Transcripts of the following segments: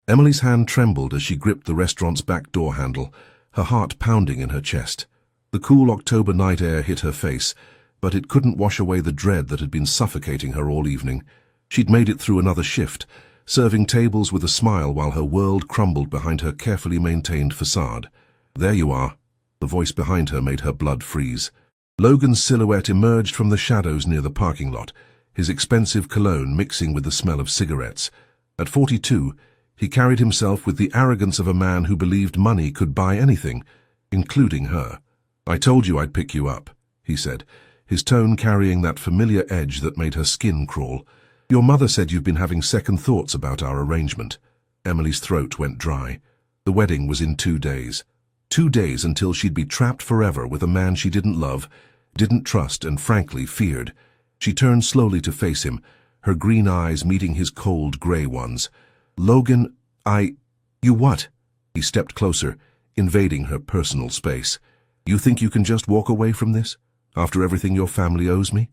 Emily's hand trembled as she gripped the restaurant's back door handle, her heart pounding in her chest. The cool October night air hit her face, but it couldn't wash away the dread that had been suffocating her all evening. She'd made it through another shift, serving tables with a smile while her world crumbled behind her carefully maintained facade. "There you are." The voice behind her made her blood freeze. Logan's silhouette emerged from the shadows near the parking lot, his expensive cologne mixing with the smell of cigarettes. At 42, he carried himself with the arrogance of a man who believed money could buy anything, including her. "I told you I'd pick you up," he said, his tone carrying that familiar edge that made her skin crawl. "Your mother said you've been having second thoughts about our arrangement." Emily's throat went dry. The wedding was in 2 days. 2 days until she'd be trapped forever with a man she didn't love, didn't trust, and frankly feared. She turned slowly to face him, her green eyes meeting his cold gray ones. "Logan, You what?" He stepped closer, invading her personal space. "You think you can just walk away from this, after everything your family owes me?"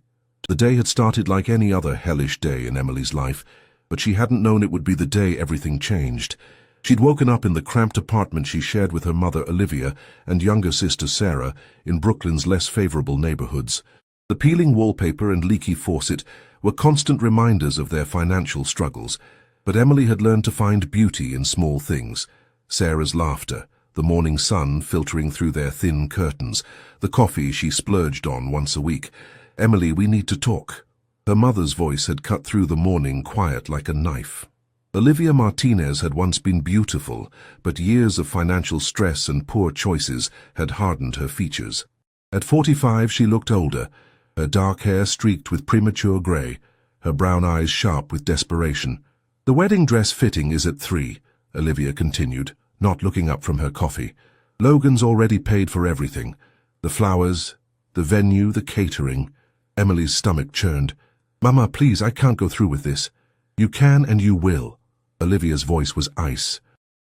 The day had started like any other hellish day in Emily's life, but she hadn't known it would be the day everything changed. She'd woken up in the cramped apartment she shared with her mother Olivia and younger sister Sarah in Brooklyn's less favorable neighborhoods. The peeling wallpaper and leaky faucet were constant reminders of their financial struggles, but Emily had learned to find beauty in small things. Sarah's laughter, the morning sun filtering through their thin curtains, the coffee she splurged on once a week. "Emily, we need to talk." Her mother's voice had cut through the morning quiet like a knife. Olivia Martinez had once been beautiful, but years of financial stress and poor choices had hardened her features. At 45 she looked older, her dark hair streaked with premature gray, her brown eyes sharp with desperation. "The wedding dress fitting is at 3, Olivia continued, not looking up from her coffee. "Logan's already paid for everything. The flowers, the venue, the catering." Emily's stomach churned. "Mama, please, I can't go through with this." "You can and you will." Olivia's voice was ice.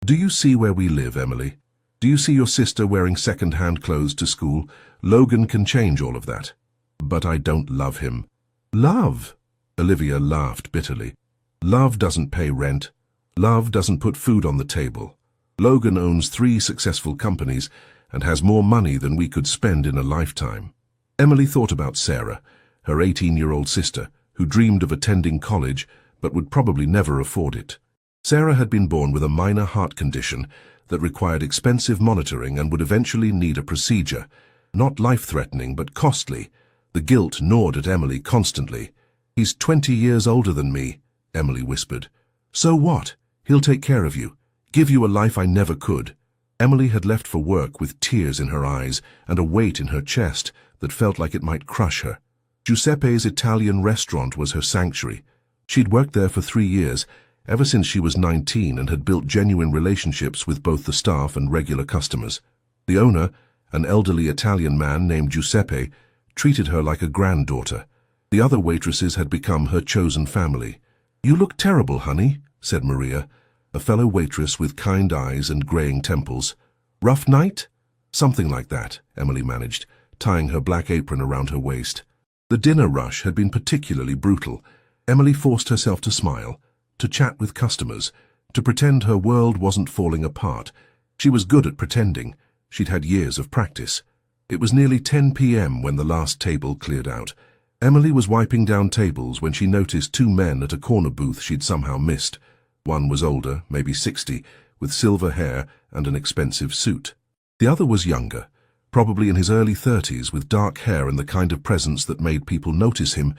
"Do you see where we live, Emily? Do you see your sister wearing second-hand clothes to school? Logan can change all of that." "But I don't love him." "Love?" Olivia laughed bitterly. "Love doesn't pay rent. Love doesn't put food on the table. Logan owns 3 successful companies and has more money than we could spend in a lifetime." Emily thought about Sarah, her 18-year-old sister, who dreamed of attending college but would probably never afford it. Sarah had been born with a minor heart condition that required expensive monitoring and would eventually need a procedure. Not life-threatening, but costly. The guilt gnawed at Emily constantly. "He's 20 years older than me," Emily whispered. "So what? He'll take care of you. Give you a life I never could." Emily had left for work with tears in her eyes and a weight in her chest that felt like it might crush her. Giuseppe's Italian restaurant was her sanctuary. She'd worked there for 3 years, ever since she was 19, and had built genuine relationships with both the staff and regular customers. The owner, an elderly Italian man named Giuseppe, treated her like a granddaughter. The other waitresses had become her chosen family. "You look terrible, honey," said Maria, a fellow waitress with kind eyes and graying temples. "Rough night?" "Something like that," Emily managed, tying her black apron around her waist. The dinner rush had been particularly brutal. Emily forced herself to smile, to chat with customers, to pretend her world wasn't falling apart. She was good at pretending. She'd had years of practice. It was nearly 10 p.m. when the last table cleared out. Emily was wiping down tables when she noticed 2 men at a corner booth she'd somehow missed. One was older, maybe 60, with silver hair and an expensive suit. The other was younger, probably in his early 30s, with dark hair and the kind of presence that made people notice him,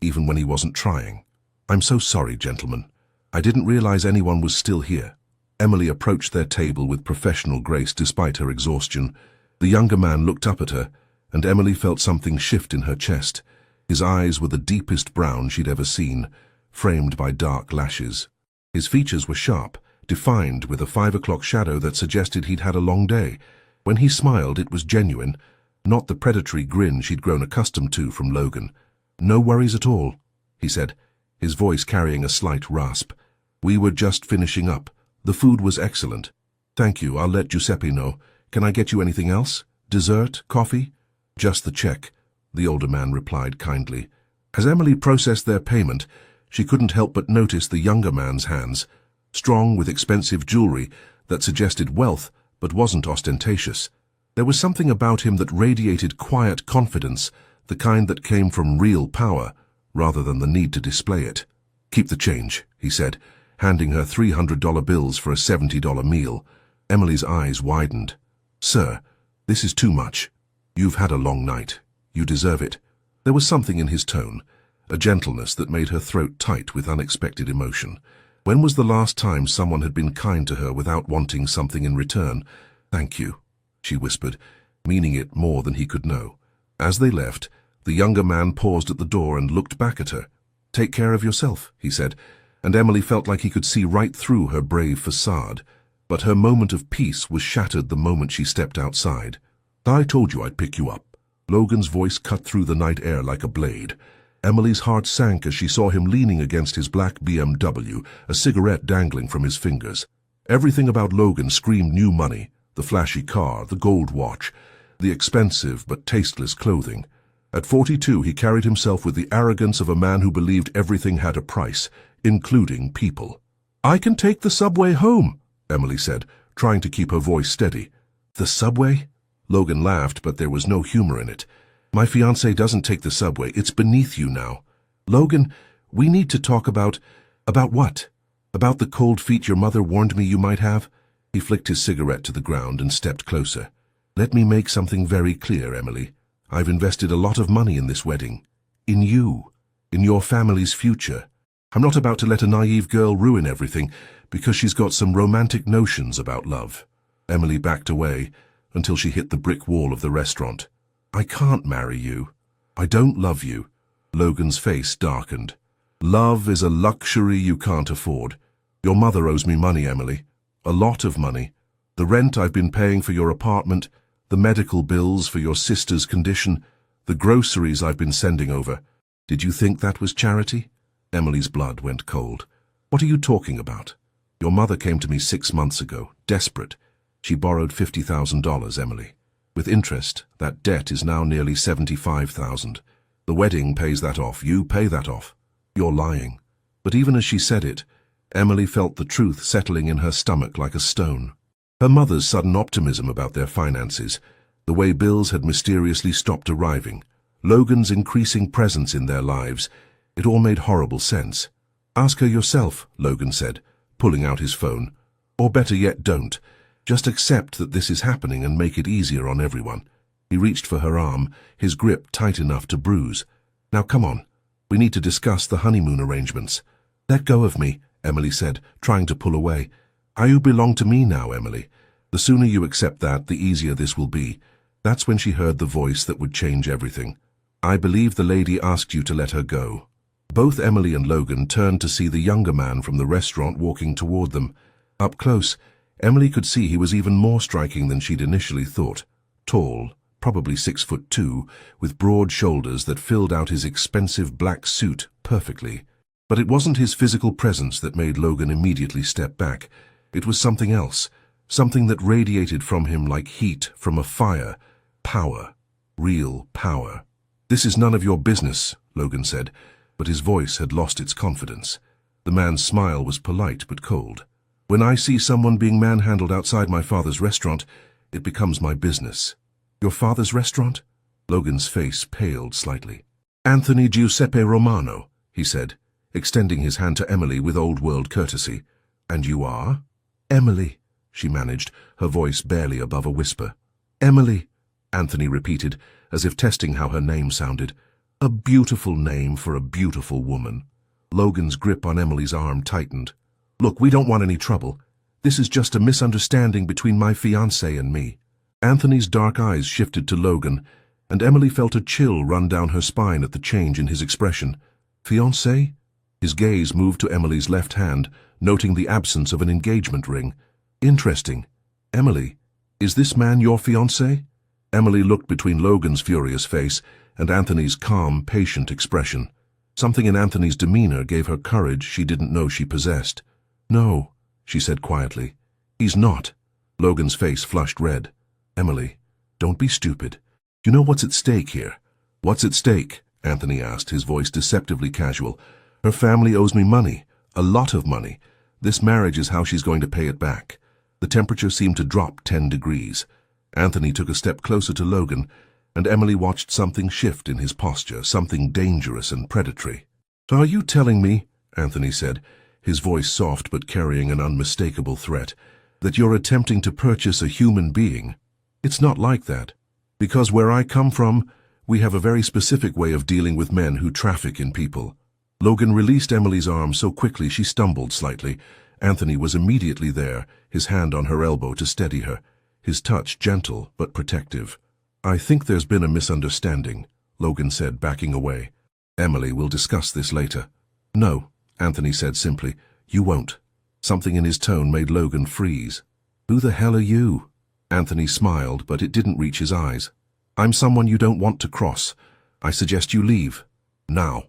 even when he wasn't trying. "I'm so sorry, gentlemen. I didn't realize anyone was still here." Emily approached their table with professional grace despite her exhaustion. The younger man looked up at her, and Emily felt something shift in her chest. His eyes were the deepest brown she'd ever seen, framed by dark lashes. His features were sharp, defined with a 5 o'clock shadow that suggested he'd had a long day. When he smiled, it was genuine, not the predatory grin she'd grown accustomed to from Logan. "No worries at all," he said, his voice carrying a slight rasp. "We were just finishing up. The food was excellent." "Thank you, I'll let Giuseppe know. Can I get you anything else? Dessert? Coffee?" "Just the check," the older man replied kindly. As Emily processed their payment, she couldn't help but notice the younger man's hands. strong with expensive jewelry that suggested wealth but wasn't ostentatious. There was something about him that radiated quiet confidence, the kind that came from real power, rather than the need to display it. "Keep the change," he said, handing her $300 bills for a $70 meal. Emily's eyes widened. "Sir, this is too much. You've had a long night. You deserve it." There was something in his tone, a gentleness that made her throat tight with unexpected emotion. When was the last time someone had been kind to her without wanting something in return? "Thank you," she whispered, meaning it more than he could know. As they left, the younger man paused at the door and looked back at her. "Take care of yourself," he said, and Emily felt like he could see right through her brave facade. But her moment of peace was shattered the moment she stepped outside. "I told you I'd pick you up." Logan's voice cut through the night air like a blade. Emily's heart sank as she saw him leaning against his black BMW, a cigarette dangling from his fingers. Everything about Logan screamed new money: the flashy car, the gold watch, the expensive but tasteless clothing. At 42, he carried himself with the arrogance of a man who believed everything had a price, including people. "I can take the subway home," Emily said, trying to keep her voice steady. "The subway?" Logan laughed, but there was no humor in it. "My fiancé doesn't take the subway. It's beneath you now." "Logan, we need to talk about what? About the cold feet your mother warned me you might have?" He flicked his cigarette to the ground and stepped closer. "Let me make something very clear, Emily. I've invested a lot of money in this wedding. In you. In your family's future. I'm not about to let a naive girl ruin everything because she's got some romantic notions about love." Emily backed away until she hit the brick wall of the restaurant. "I can't marry you. I don't love you." Logan's face darkened. "Love is a luxury you can't afford. Your mother owes me money, Emily. A lot of money. The rent I've been paying for your apartment, the medical bills for your sister's condition, the groceries I've been sending over. Did you think that was charity?" Emily's blood went cold. "What are you talking about? Your mother came to me 6 months ago, desperate. She borrowed $50,000, Emily. With interest, that debt is now nearly $75,000. The wedding pays that off. You pay that off. You're lying." But even as she said it, Emily felt the truth settling in her stomach like a stone. Her mother's sudden optimism about their finances, the way bills had mysteriously stopped arriving, Logan's increasing presence in their lives, it all made horrible sense. "Ask her yourself," Logan said, pulling out his phone. "Or better yet, don't. Just accept that this is happening and make it easier on everyone." He reached for her arm, his grip tight enough to bruise. "Now come on. We need to discuss the honeymoon arrangements." "Let go of me," Emily said, trying to pull away. "You belong to me now, Emily. The sooner you accept that, the easier this will be." That's when she heard the voice that would change everything. "I believe the lady asked you to let her go." Both Emily and Logan turned to see the younger man from the restaurant walking toward them. Up close, Emily could see he was even more striking than she'd initially thought. Tall, probably 6'2", with broad shoulders that filled out his expensive black suit perfectly. But it wasn't his physical presence that made Logan immediately step back. It was something else, something that radiated from him like heat from a fire. Power. Real power. "This is none of your business," Logan said, but his voice had lost its confidence. The man's smile was polite but cold. "When I see someone being manhandled outside my father's restaurant, it becomes my business." "Your father's restaurant?" Logan's face paled slightly. "Anthony Giuseppe Romano," he said, extending his hand to Emily with old-world courtesy. "And you are?" "Emily," she managed, her voice barely above a whisper. "Emily," Anthony repeated, as if testing how her name sounded. "A beautiful name for a beautiful woman." Logan's grip on Emily's arm tightened. "Look, we don't want any trouble. This is just a misunderstanding between my fiancé and me." Anthony's dark eyes shifted to Logan, and Emily felt a chill run down her spine at the change in his expression. "Fiancé?" His gaze moved to Emily's left hand, noting the absence of an engagement ring. "Interesting. Emily, is this man your fiancé?" Emily looked between Logan's furious face and Anthony's calm, patient expression. Something in Anthony's demeanor gave her courage she didn't know she possessed. "No," she said quietly. "He's not." Logan's face flushed red. "Emily, don't be stupid. You know what's at stake here?" "What's at stake?" Anthony asked, his voice deceptively casual. "Her family owes me money. A lot of money. This marriage is how she's going to pay it back. The temperature seemed to drop 10 degrees. Anthony took a step closer to Logan, and Emily watched something shift in his posture, something dangerous and predatory. "So are you telling me," Anthony said, his voice soft but carrying an unmistakable threat, "that you're attempting to purchase a human being? It's not like that. Because where I come from, we have a very specific way of dealing with men who traffic in people." Logan released Emily's arm so quickly she stumbled slightly. Anthony was immediately there, his hand on her elbow to steady her, his touch gentle but protective. "I think there's been a misunderstanding," Logan said, backing away. "Emily, we'll discuss this later." "No," Anthony said simply. "You won't." Something in his tone made Logan freeze. "Who the hell are you?" Anthony smiled, but it didn't reach his eyes. "I'm someone you don't want to cross. I suggest you leave. Now."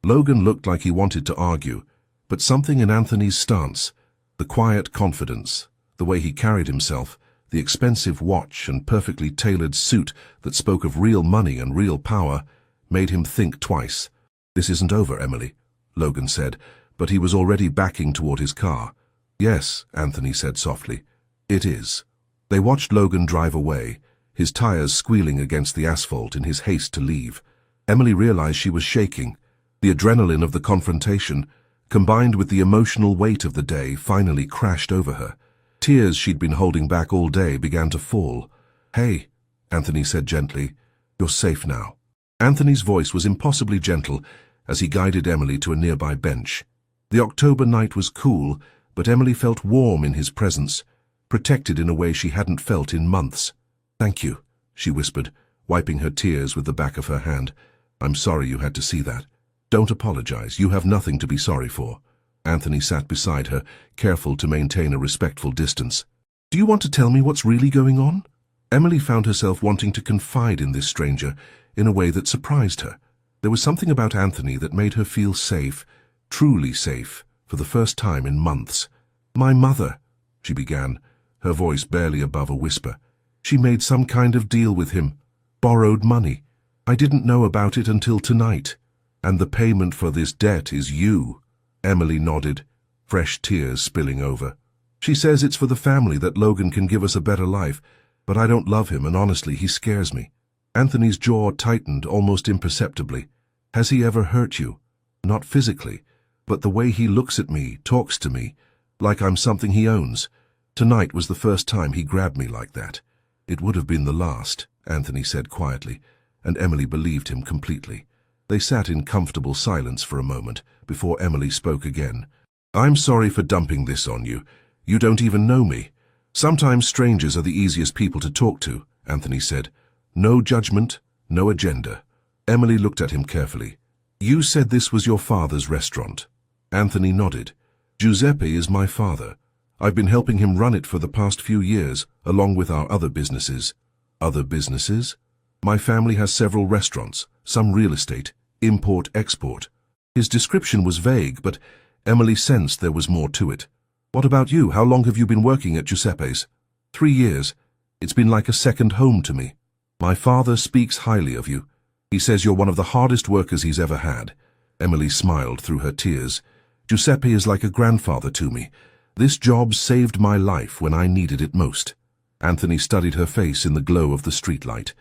Logan looked like he wanted to argue, but something in Anthony's stance, the quiet confidence, the way he carried himself, the expensive watch and perfectly tailored suit that spoke of real money and real power, made him think twice. "This isn't over, Emily," Logan said, but he was already backing toward his car. "Yes," Anthony said softly. "It is." They watched Logan drive away, his tires squealing against the asphalt in his haste to leave. Emily realized she was shaking. The adrenaline of the confrontation, combined with the emotional weight of the day, finally crashed over her. Tears she'd been holding back all day began to fall. "Hey," Anthony said gently, "you're safe now." Anthony's voice was impossibly gentle as he guided Emily to a nearby bench. The October night was cool, but Emily felt warm in his presence, protected in a way she hadn't felt in months. "Thank you," she whispered, wiping her tears with the back of her hand. "I'm sorry you had to see that." "Don't apologize. You have nothing to be sorry for." Anthony sat beside her, careful to maintain a respectful distance. "Do you want to tell me what's really going on?" Emily found herself wanting to confide in this stranger in a way that surprised her. There was something about Anthony that made her feel safe, truly safe, for the first time in months. "My mother," she began, her voice barely above a whisper. "She made some kind of deal with him, borrowed money. I didn't know about it until tonight. And the payment for this debt is you." Emily nodded, fresh tears spilling over. "She says it's for the family, that Logan can give us a better life, but I don't love him, and honestly, he scares me." Anthony's jaw tightened almost imperceptibly. "Has he ever hurt you?" "Not physically, but the way he looks at me, talks to me, like I'm something he owns. Tonight was the first time he grabbed me like that." "It would have been the last," Anthony said quietly, and Emily believed him completely. They sat in comfortable silence for a moment before Emily spoke again. "I'm sorry for dumping this on you. You don't even know me. Sometimes strangers are the easiest people to talk to," Anthony said. "No judgment, no agenda." Emily looked at him carefully. "You said this was your father's restaurant." Anthony nodded. "Giuseppe is my father. I've been helping him run it for the past few years, along with our other businesses." "Other businesses?" "My family has several restaurants, some real estate, import-export." His description was vague, but Emily sensed there was more to it. "What about you? How long have you been working at Giuseppe's?" 3 years. It's been like a second home to me. My father speaks highly of you. He says you're one of the hardest workers he's ever had." Emily smiled through her tears. "Giuseppe is like a grandfather to me. This job saved my life when I needed it most." Anthony studied her face in the glow of the streetlight.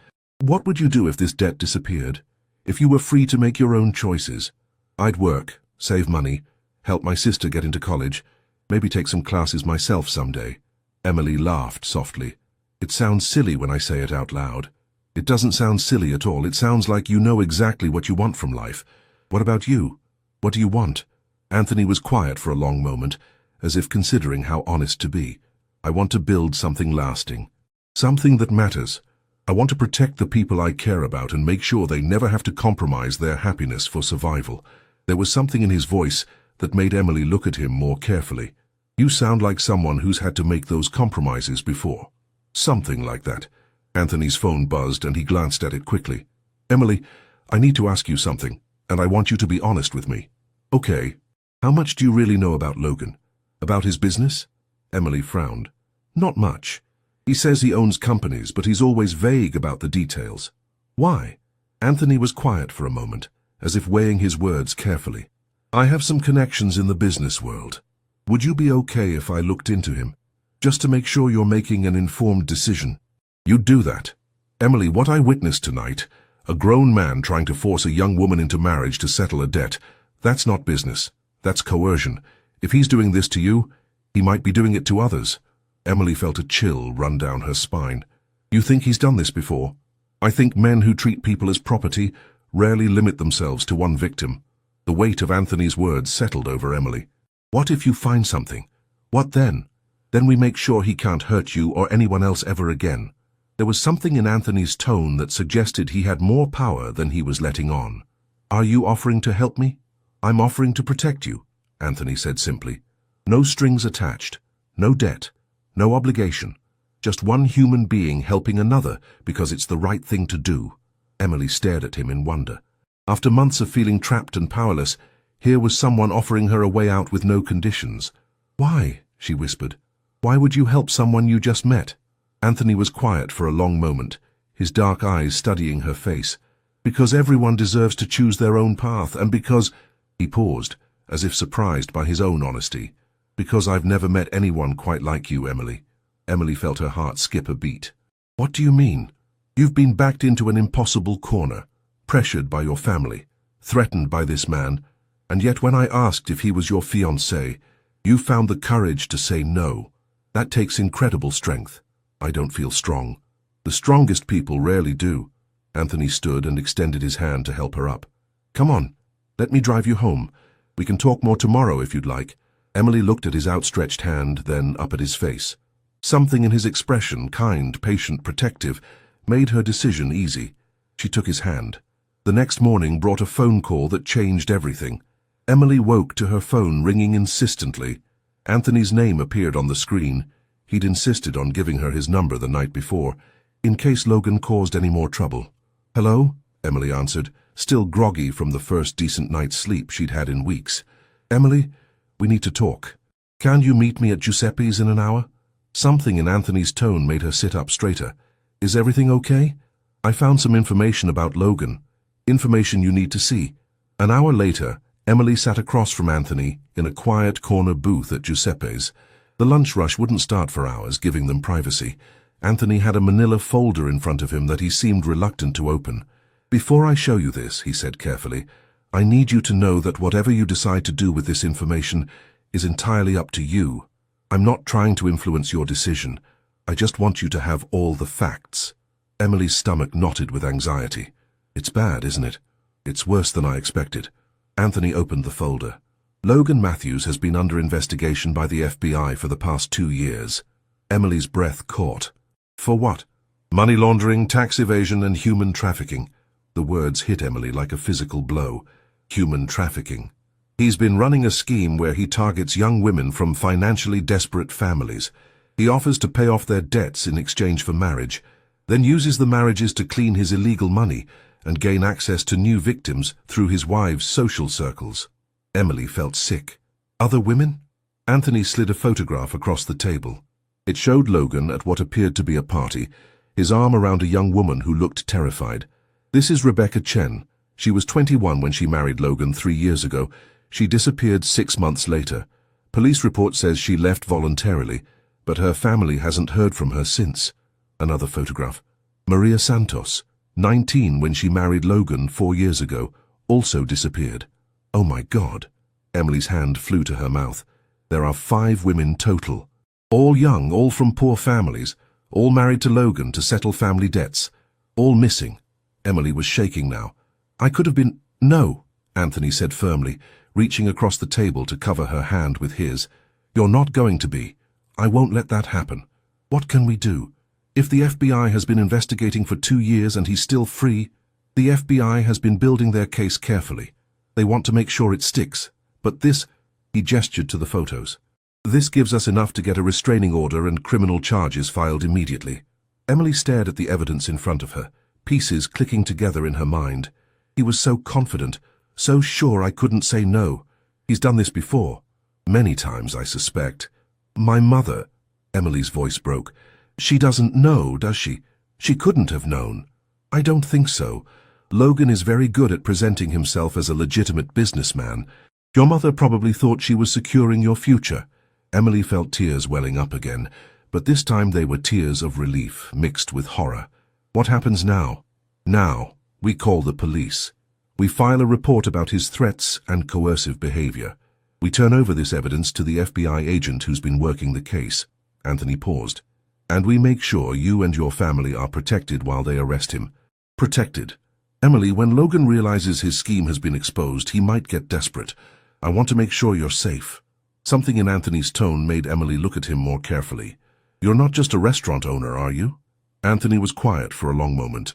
"What would you do if this debt disappeared? If you were free to make your own choices?" "I'd work, save money, help my sister get into college, maybe take some classes myself someday." Emily laughed softly. "It sounds silly when I say it out loud." "It doesn't sound silly at all. It sounds like you know exactly what you want from life. What about you? What do you want?" Anthony was quiet for a long moment, as if considering how honest to be. "I want to build something lasting. Something that matters. I want to protect the people I care about and make sure they never have to compromise their happiness for survival." There was something in his voice that made Emily look at him more carefully. "You sound like someone who's had to make those compromises before." "Something like that." Anthony's phone buzzed and he glanced at it quickly. "Emily, I need to ask you something, and I want you to be honest with me." "Okay. How much do you really know about Logan? About his business?" Emily frowned. "Not much. He says he owns companies, but he's always vague about the details." "Why?" Anthony was quiet for a moment, as if weighing his words carefully. "I have some connections in the business world. Would you be okay if I looked into him? Just to make sure you're making an informed decision. You'd do that. Emily, what I witnessed tonight, a grown man trying to force a young woman into marriage to settle a debt, that's not business. That's coercion. If he's doing this to you, he might be doing it to others. Emily felt a chill run down her spine. You think he's done this before? I think men who treat people as property rarely limit themselves to one victim. The weight of Anthony's words settled over Emily. What if you find something? What then? Then we make sure he can't hurt you or anyone else ever again. There was something in Anthony's tone that suggested he had more power than he was letting on. Are you offering to help me? I'm offering to protect you, Anthony said simply. No strings attached, no debt, no obligation. Just one human being helping another because it's the right thing to do. Emily stared at him in wonder. After months of feeling trapped and powerless, here was someone offering her a way out with no conditions. Why? She whispered. Why would you help someone you just met? Anthony was quiet for a long moment, his dark eyes studying her face. Because everyone deserves to choose their own path, and because... He paused, as if surprised by his own honesty. Because I've never met anyone quite like you, Emily. Emily felt her heart skip a beat. What do you mean? You've been backed into an impossible corner, pressured by your family, threatened by this man, and yet when I asked if he was your fiancé, you found the courage to say no. That takes incredible strength. I don't feel strong. The strongest people rarely do. Anthony stood and extended his hand to help her up. Come on, let me drive you home. We can talk more tomorrow if you'd like. Emily looked at his outstretched hand, then up at his face. Something in his expression, kind, patient, protective, made her decision easy. She took his hand. The next morning brought a phone call that changed everything. Emily woke to her phone ringing insistently. Anthony's name appeared on the screen. He'd insisted on giving her his number the night before, in case Logan caused any more trouble. Hello? Emily answered, still groggy from the first decent night's sleep she'd had in weeks. Emily, we need to talk. Can you meet me at Giuseppe's in an hour? Something in Anthony's tone made her sit up straighter. Is everything okay? I found some information about Logan. Information you need to see. An hour later, Emily sat across from Anthony in a quiet corner booth at Giuseppe's. The lunch rush wouldn't start for hours, giving them privacy. Anthony had a manila folder in front of him that he seemed reluctant to open. Before I show you this, he said carefully, I need you to know that whatever you decide to do with this information is entirely up to you. I'm not trying to influence your decision. I just want you to have all the facts. Emily's stomach knotted with anxiety. It's bad, isn't it? It's worse than I expected. Anthony opened the folder. Logan Matthews has been under investigation by the FBI for the past 2 years. Emily's breath caught. For what? Money laundering, tax evasion, and human trafficking. The words hit Emily like a physical blow. Human trafficking. He's been running a scheme where he targets young women from financially desperate families. He offers to pay off their debts in exchange for marriage, then uses the marriages to clean his illegal money and gain access to new victims through his wives' social circles. Emily felt sick. Other women? Anthony slid a photograph across the table. It showed Logan at what appeared to be a party, his arm around a young woman who looked terrified. This is Rebecca Chen. She was 21 when she married Logan 3 years ago. She disappeared 6 months later. Police report says she left voluntarily, but her family hasn't heard from her since. Another photograph. Maria Santos, 19 when she married Logan 4 years ago, also disappeared. Oh my God. Emily's hand flew to her mouth. There are 5 women total. All young, all from poor families, all married to Logan to settle family debts. All missing. Emily was shaking now. I could have been... No, Anthony said firmly, reaching across the table to cover her hand with his. You're not going to be. I won't let that happen. What can we do? If the FBI has been investigating for 2 years and he's still free, the FBI has been building their case carefully. They want to make sure it sticks. But this, he gestured to the photos. This gives us enough to get a restraining order and criminal charges filed immediately. Emily stared at the evidence in front of her, pieces clicking together in her mind. He was so confident, so sure I couldn't say no. He's done this before. Many times, I suspect. My mother, Emily's voice broke. She doesn't know, does she? She couldn't have known. I don't think so. Logan is very good at presenting himself as a legitimate businessman. Your mother probably thought she was securing your future. Emily felt tears welling up again, but this time they were tears of relief mixed with horror. What happens now? Now, we call the police. We file a report about his threats and coercive behavior. We turn over this evidence to the FBI agent who's been working the case. Anthony paused. And we make sure you and your family are protected while they arrest him. Protected. Emily, when Logan realizes his scheme has been exposed, he might get desperate. I want to make sure you're safe. Something in Anthony's tone made Emily look at him more carefully. You're not just a restaurant owner, are you? Anthony was quiet for a long moment.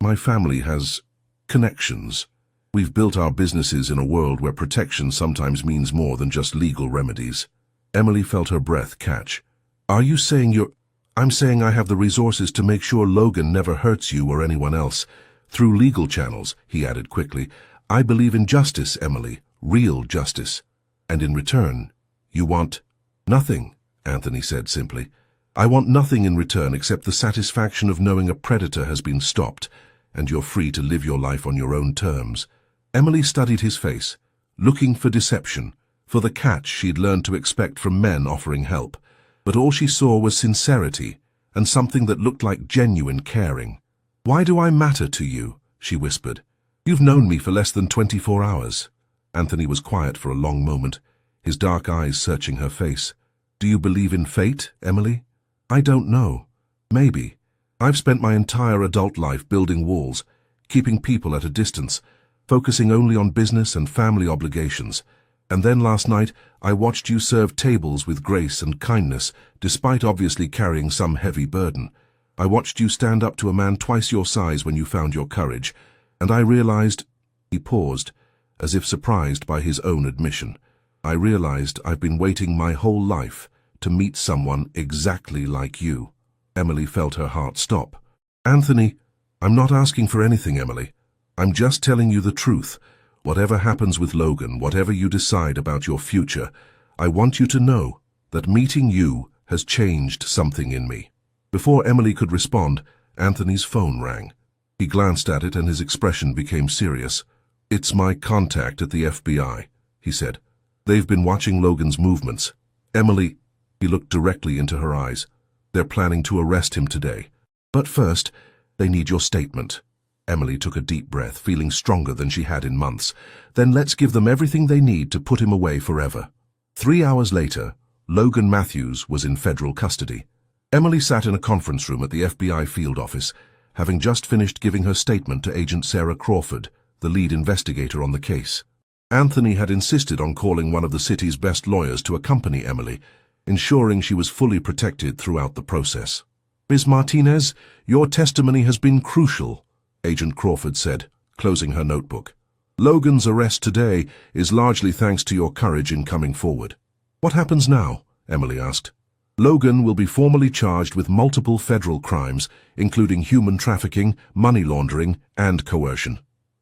My family has connections. We've built our businesses in a world where protection sometimes means more than just legal remedies. Emily felt her breath catch. Are you saying you're... I'm saying I have the resources to make sure Logan never hurts you or anyone else. Through legal channels, he added quickly. I believe in justice, Emily. Real justice. And in return, you want... Nothing, Anthony said simply. I want nothing in return except the satisfaction of knowing a predator has been stopped, and you're free to live your life on your own terms. Emily studied his face, looking for deception, for the catch she'd learned to expect from men offering help. But all she saw was sincerity, and something that looked like genuine caring. Why do I matter to you? She whispered. You've known me for less than 24 hours. Anthony was quiet for a long moment, his dark eyes searching her face. Do you believe in fate, Emily? I don't know. Maybe. I've spent my entire adult life building walls, keeping people at a distance, focusing only on business and family obligations. And then last night, I watched you serve tables with grace and kindness, despite obviously carrying some heavy burden. I watched you stand up to a man twice your size when you found your courage, and I realized... He paused, as if surprised by his own admission. I realized I've been waiting my whole life to meet someone exactly like you. Emily felt her heart stop. Anthony, I'm not asking for anything, Emily. I'm just telling you the truth. Whatever happens with Logan, whatever you decide about your future, I want you to know that meeting you has changed something in me. Before Emily could respond, Anthony's phone rang. He glanced at it and his expression became serious. It's my contact at the FBI, he said. They've been watching Logan's movements. Emily, he looked directly into her eyes. They're planning to arrest him today. But first, they need your statement. Emily took a deep breath, feeling stronger than she had in months. Then let's give them everything they need to put him away forever. 3 hours later, Logan Matthews was in federal custody. Emily sat in a conference room at the FBI field office, having just finished giving her statement to Agent Sarah Crawford, the lead investigator on the case. Anthony had insisted on calling one of the city's best lawyers to accompany Emily, ensuring she was fully protected throughout the process. Ms. Martinez, your testimony has been crucial, Agent Crawford said, closing her notebook. Logan's arrest today is largely thanks to your courage in coming forward. What happens now? Emily asked. Logan will be formally charged with multiple federal crimes, including human trafficking, money laundering, and coercion.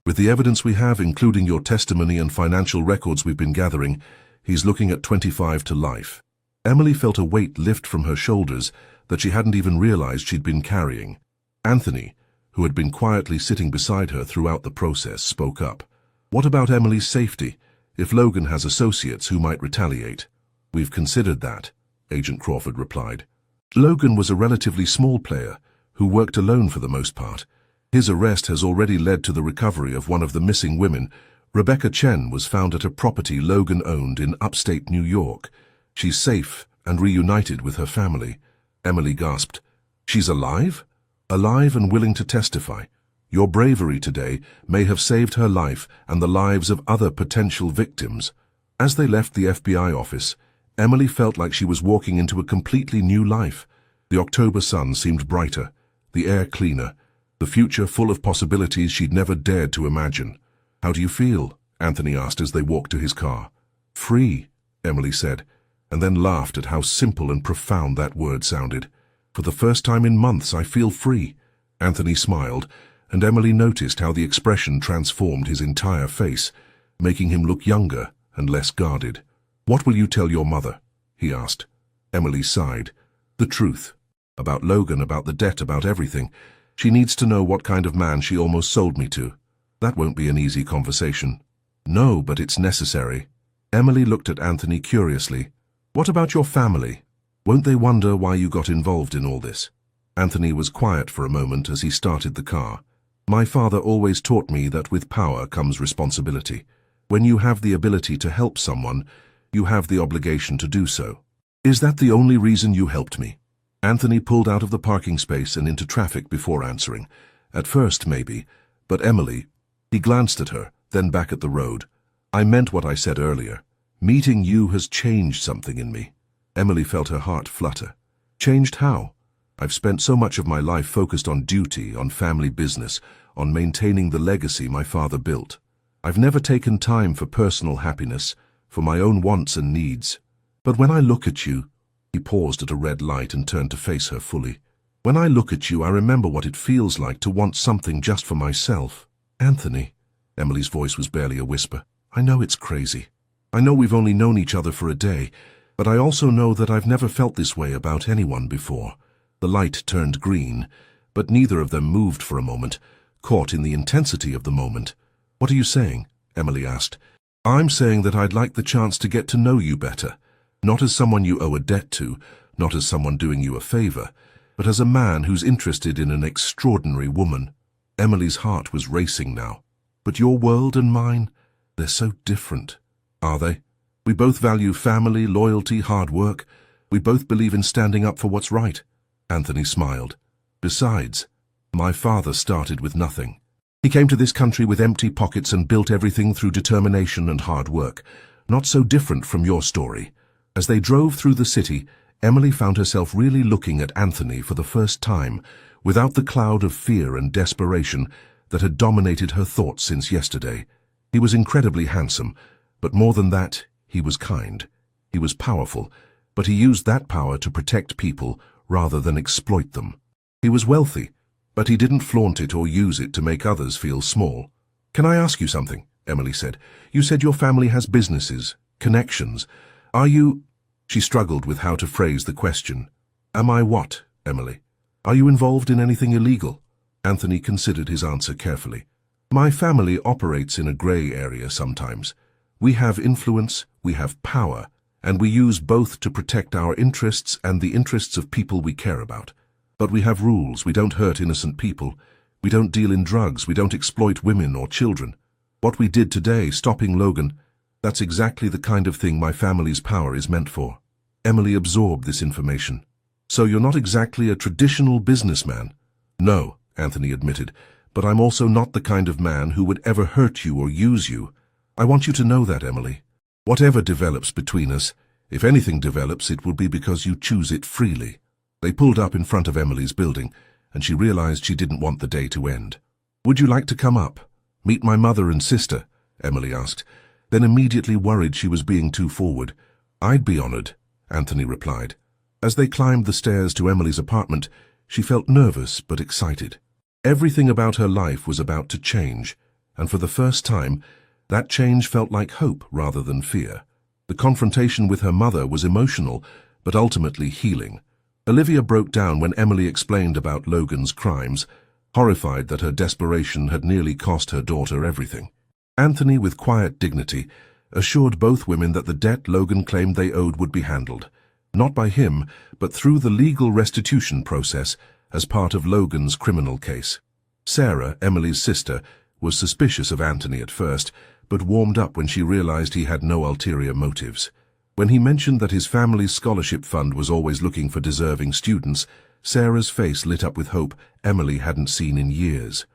With the evidence we have, including your testimony and financial records we've been gathering, he's looking at 25 to life. Emily felt a weight lift from her shoulders that she hadn't even realized she'd been carrying. Anthony, who had been quietly sitting beside her throughout the process, spoke up. What about Emily's safety, if Logan has associates who might retaliate? We've considered that, Agent Crawford replied. Logan was a relatively small player who worked alone for the most part. His arrest has already led to the recovery of one of the missing women. Rebecca Chen was found at a property Logan owned in upstate New York. She's safe and reunited with her family. Emily gasped. She's alive? Alive and willing to testify. Your bravery today may have saved her life and the lives of other potential victims. As they left the FBI office, Emily felt like she was walking into a completely new life. The October sun seemed brighter, the air cleaner, the future full of possibilities she'd never dared to imagine. How do you feel? Anthony asked as they walked to his car. Free, Emily said, and then laughed at how simple and profound that word sounded. For the first time in months, I feel free. Anthony smiled, and Emily noticed how the expression transformed his entire face, making him look younger and less guarded. What will you tell your mother? He asked. Emily sighed. The truth. About Logan, about the debt, about everything. She needs to know what kind of man she almost sold me to. That won't be an easy conversation. No, but it's necessary. Emily looked at Anthony curiously. What about your family? Won't they wonder why you got involved in all this? Anthony was quiet for a moment as he started the car. My father always taught me that with power comes responsibility. When you have the ability to help someone, you have the obligation to do so. Is that the only reason you helped me? Anthony pulled out of the parking space and into traffic before answering. At first, maybe, but Emily... He glanced at her, then back at the road. I meant what I said earlier. Meeting you has changed something in me. Emily felt her heart flutter. Changed how? I've spent so much of my life focused on duty, on family business, on maintaining the legacy my father built. I've never taken time for personal happiness, for my own wants and needs. But when I look at you... He paused at a red light and turned to face her fully. When I look at you, I remember what it feels like to want something just for myself. Anthony, Emily's voice was barely a whisper. I know it's crazy. I know we've only known each other for a day, but I also know that I've never felt this way about anyone before. The light turned green, but neither of them moved for a moment, caught in the intensity of the moment. What are you saying? Emily asked. I'm saying that I'd like the chance to get to know you better. Not as someone you owe a debt to, not as someone doing you a favor, but as a man who's interested in an extraordinary woman. Emily's heart was racing now. But your world and mine, they're so different. Are they? We both value family, loyalty, hard work. We both believe in standing up for what's right. Anthony smiled. Besides, my father started with nothing. He came to this country with empty pockets and built everything through determination and hard work. Not so different from your story. As they drove through the city, Emily found herself really looking at Anthony for the first time, without the cloud of fear and desperation that had dominated her thoughts since yesterday. He was incredibly handsome, but more than that, he was kind. He was powerful, but he used that power to protect people rather than exploit them. He was wealthy, but he didn't flaunt it or use it to make others feel small. Can I ask you something? Emily said. You said your family has businesses, connections. Are you... She struggled with how to phrase the question. Am I what, Emily? Are you involved in anything illegal? Anthony considered his answer carefully. My family operates in a gray area sometimes. We have influence, we have power, and we use both to protect our interests and the interests of people we care about. But we have rules. We don't hurt innocent people. We don't deal in drugs. We don't exploit women or children. What we did today, stopping Logan, that's exactly the kind of thing my family's power is meant for. Emily absorbed this information. So you're not exactly a traditional businessman? No, Anthony admitted, but I'm also not the kind of man who would ever hurt you or use you. I want you to know that, Emily. Whatever develops between us, if anything develops, it will be because you choose it freely. They pulled up in front of Emily's building, and she realized she didn't want the day to end. Would you like to come up? Meet my mother and sister? Emily asked, then immediately worried she was being too forward. I'd be honored, Anthony replied. As they climbed the stairs to Emily's apartment, she felt nervous but excited. Everything about her life was about to change, and for the first time, that change felt like hope rather than fear. The confrontation with her mother was emotional, but ultimately healing. Olivia broke down when Emily explained about Logan's crimes, horrified that her desperation had nearly cost her daughter everything. Anthony, with quiet dignity, assured both women that the debt Logan claimed they owed would be handled, not by him, but through the legal restitution process as part of Logan's criminal case. Sarah, Emily's sister, was suspicious of Anthony at first, but warmed up when she realized he had no ulterior motives. When he mentioned that his family's scholarship fund was always looking for deserving students, Sarah's face lit up with hope Emily hadn't seen in years.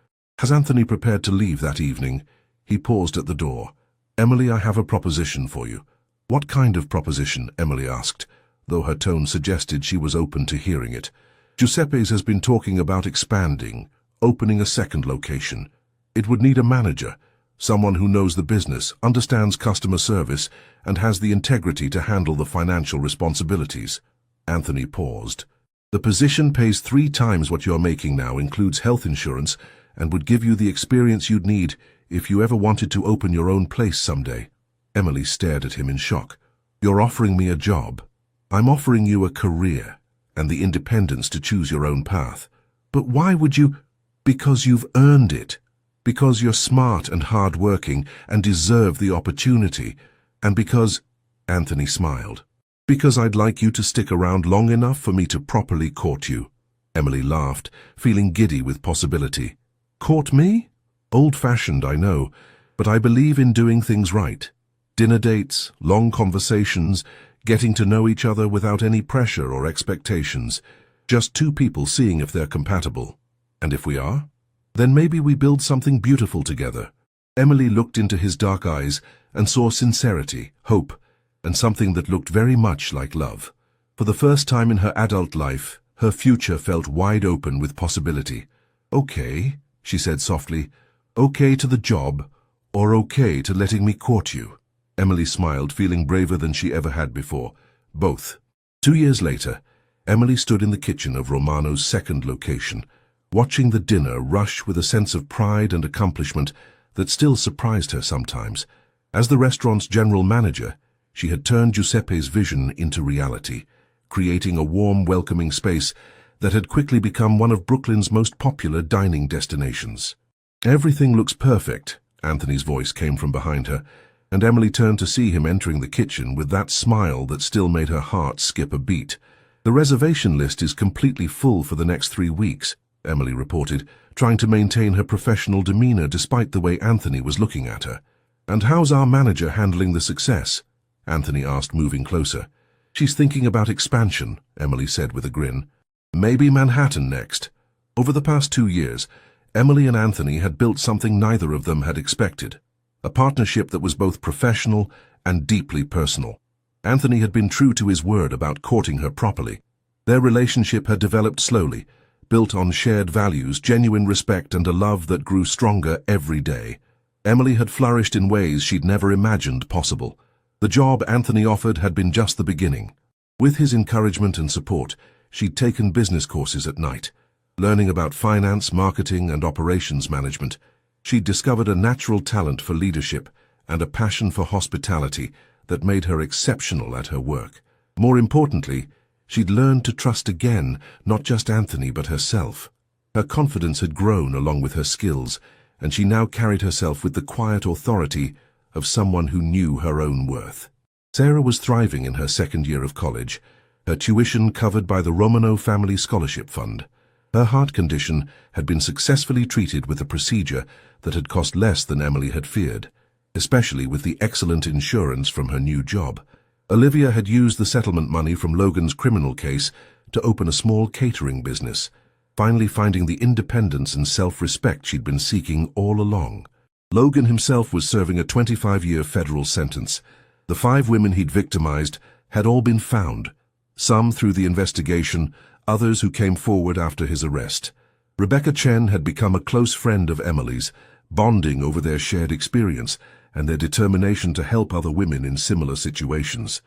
As Anthony prepared to leave that evening, he paused at the door. Emily, I have a proposition for you. What kind of proposition? Emily asked, though her tone suggested she was open to hearing it. Giuseppe's has been talking about expanding, opening a second location. It would need a manager, someone who knows the business, understands customer service, and has the integrity to handle the financial responsibilities. Anthony paused. The position pays 3 times what you're making now, includes health insurance, and would give you the experience you'd need if you ever wanted to open your own place someday. Emily stared at him in shock. You're offering me a job. I'm offering you a career and the independence to choose your own path. But why would you? Because you've earned it. Because you're smart and hard-working and deserve the opportunity. And because... Anthony smiled. Because I'd like you to stick around long enough for me to properly court you. Emily laughed, feeling giddy with possibility. Court me? Old-fashioned, I know, but I believe in doing things right. Dinner dates, long conversations, getting to know each other without any pressure or expectations. Just two people seeing if they're compatible. And if we are? Then maybe we build something beautiful together. Emily looked into his dark eyes and saw sincerity, hope, and something that looked very much like love. For the first time in her adult life, her future felt wide open with possibility. Okay, she said softly. Okay to the job, or okay to letting me court you? Emily smiled, feeling braver than she ever had before. Both. 2 years later, Emily stood in the kitchen of Romano's second location, watching the dinner rush with a sense of pride and accomplishment that still surprised her sometimes. As the restaurant's general manager, she had turned Giuseppe's vision into reality, creating a warm, welcoming space that had quickly become one of Brooklyn's most popular dining destinations. Everything looks perfect, Anthony's voice came from behind her, and Emily turned to see him entering the kitchen with that smile that still made her heart skip a beat. The reservation list is completely full for the next 3 weeks, Emily reported, trying to maintain her professional demeanor despite the way Anthony was looking at her. And how's our manager handling the success? Anthony asked, moving closer. She's thinking about expansion, Emily said with a grin. Maybe Manhattan next. Over the past 2 years, Emily and Anthony had built something neither of them had expected. A partnership that was both professional and deeply personal. Anthony had been true to his word about courting her properly. Their relationship had developed slowly, built on shared values, genuine respect, and a love that grew stronger every day. Emily had flourished in ways she'd never imagined possible. The job Anthony offered had been just the beginning. With his encouragement and support, she'd taken business courses at night. Learning about finance, marketing, and operations management, she'd discovered a natural talent for leadership and a passion for hospitality that made her exceptional at her work. More importantly, she'd learned to trust again, not just Anthony but herself. Her confidence had grown along with her skills, and she now carried herself with the quiet authority of someone who knew her own worth. Sarah was thriving in her second year of college, her tuition covered by the Romano Family Scholarship Fund. Her heart condition had been successfully treated with a procedure that had cost less than Emily had feared, especially with the excellent insurance from her new job. Olivia had used the settlement money from Logan's criminal case to open a small catering business, finally finding the independence and self-respect she'd been seeking all along. Logan himself was serving a 25-year federal sentence. The 5 women he'd victimized had all been found, some through the investigation, others who came forward after his arrest. Rebecca Chen had become a close friend of Emily's, bonding over their shared experience and their determination to help other women in similar situations.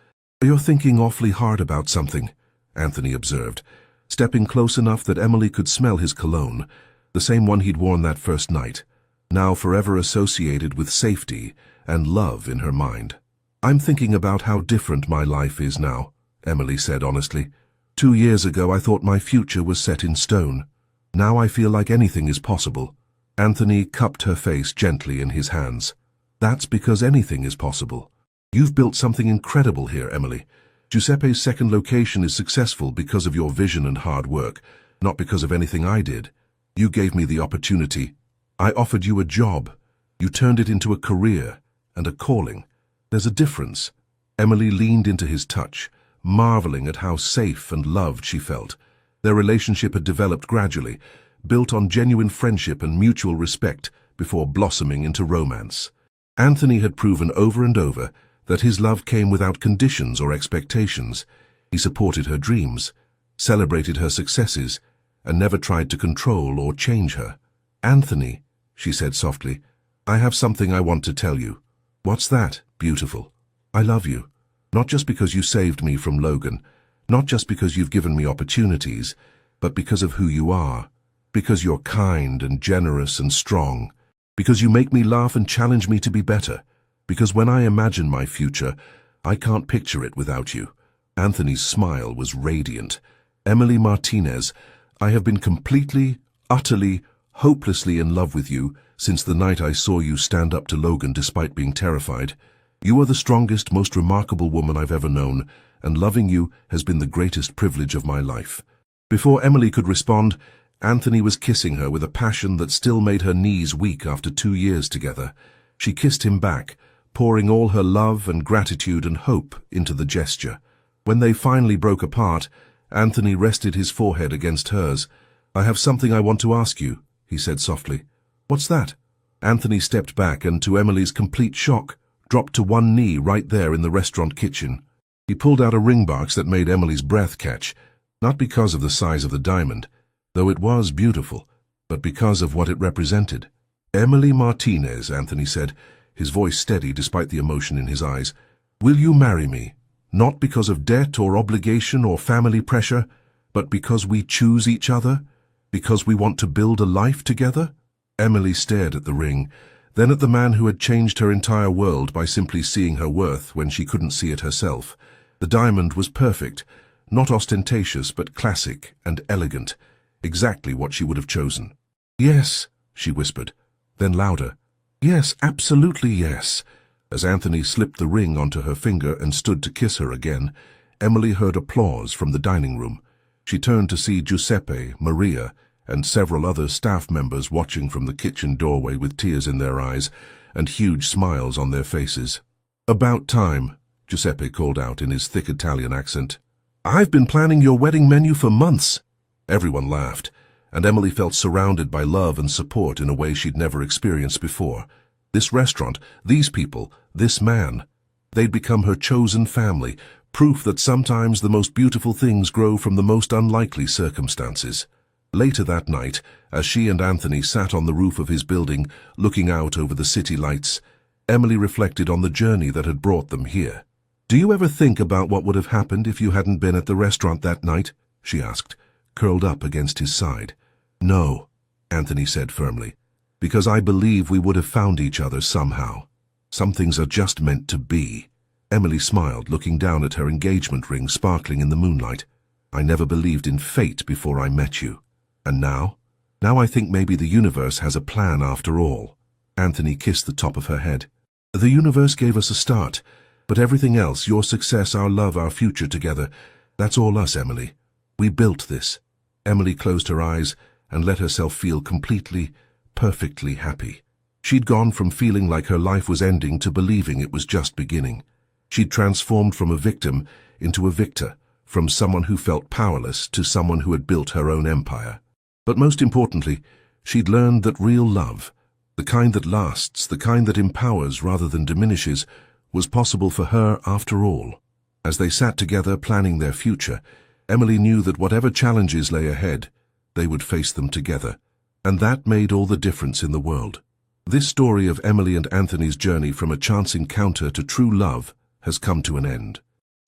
"You're thinking awfully hard about something," Anthony observed, stepping close enough that Emily could smell his cologne, the same one he'd worn that first night, now forever associated with safety and love in her mind. "I'm thinking about how different my life is now," Emily said honestly. 2 years ago I thought my future was set in stone. Now I feel like anything is possible." Anthony cupped her face gently in his hands. "That's because anything is possible. You've built something incredible here, Emily. Giuseppe's second location is successful because of your vision and hard work, not because of anything I did. You gave me the opportunity. I offered you a job. You turned it into a career and a calling. There's a difference." Emily leaned into his touch, marveling at how safe and loved she felt. Their relationship had developed gradually, built on genuine friendship and mutual respect before blossoming into romance. Anthony had proven over and over that his love came without conditions or expectations. He supported her dreams, celebrated her successes, and never tried to control or change her. "Anthony," she said softly, "I have something I want to tell you." "What's that, beautiful?" "I love you. Not just because you saved me from Logan, not just because you've given me opportunities, but because of who you are. Because you're kind and generous and strong. Because you make me laugh and challenge me to be better. Because when I imagine my future, I can't picture it without you." Anthony's smile was radiant. "Emily Martinez, I have been completely, utterly, hopelessly in love with you since the night I saw you stand up to Logan despite being terrified. You are the strongest, most remarkable woman I've ever known, and loving you has been the greatest privilege of my life." Before Emily could respond, Anthony was kissing her with a passion that still made her knees weak after 2 years together. She kissed him back, pouring all her love and gratitude and hope into the gesture. When they finally broke apart, Anthony rested his forehead against hers. "I have something I want to ask you," he said softly. "What's that?" Anthony stepped back and, to Emily's complete shock, dropped to one knee right there in the restaurant kitchen. He pulled out a ring box that made Emily's breath catch, not because of the size of the diamond, though it was beautiful, but because of what it represented. "Emily Martinez," Anthony said, his voice steady despite the emotion in his eyes. "Will you marry me? Not because of debt or obligation or family pressure, but because we choose each other? Because we want to build a life together?" Emily stared at the ring, then at the man who had changed her entire world by simply seeing her worth when she couldn't see it herself. The diamond was perfect, not ostentatious but classic and elegant, exactly what she would have chosen. "Yes," she whispered, then louder. "Yes, absolutely yes." As Anthony slipped the ring onto her finger and stood to kiss her again, Emily heard applause from the dining room. She turned to see Giuseppe, Maria, and several other staff members watching from the kitchen doorway with tears in their eyes and huge smiles on their faces. "About time," Giuseppe called out in his thick Italian accent. "I've been planning your wedding menu for months." Everyone laughed, and Emily felt surrounded by love and support in a way she'd never experienced before. This restaurant, these people, this man, they'd become her chosen family, proof that sometimes the most beautiful things grow from the most unlikely circumstances. Later that night, as she and Anthony sat on the roof of his building, looking out over the city lights, Emily reflected on the journey that had brought them here. "Do you ever think about what would have happened if you hadn't been at the restaurant that night?" she asked, curled up against his side. "No," Anthony said firmly, "because I believe we would have found each other somehow. Some things are just meant to be." Emily smiled, looking down at her engagement ring sparkling in the moonlight. "I never believed in fate before I met you. And now? Now I think maybe the universe has a plan after all." Anthony kissed the top of her head. "The universe gave us a start, but everything else, your success, our love, our future together, that's all us, Emily. We built this." Emily closed her eyes and let herself feel completely, perfectly happy. She'd gone from feeling like her life was ending to believing it was just beginning. She'd transformed from a victim into a victor, from someone who felt powerless to someone who had built her own empire. But most importantly, she'd learned that real love, the kind that lasts, the kind that empowers rather than diminishes, was possible for her after all. As they sat together planning their future, Emily knew that whatever challenges lay ahead, they would face them together, and that made all the difference in the world. This story of Emily and Anthony's journey from a chance encounter to true love has come to an end.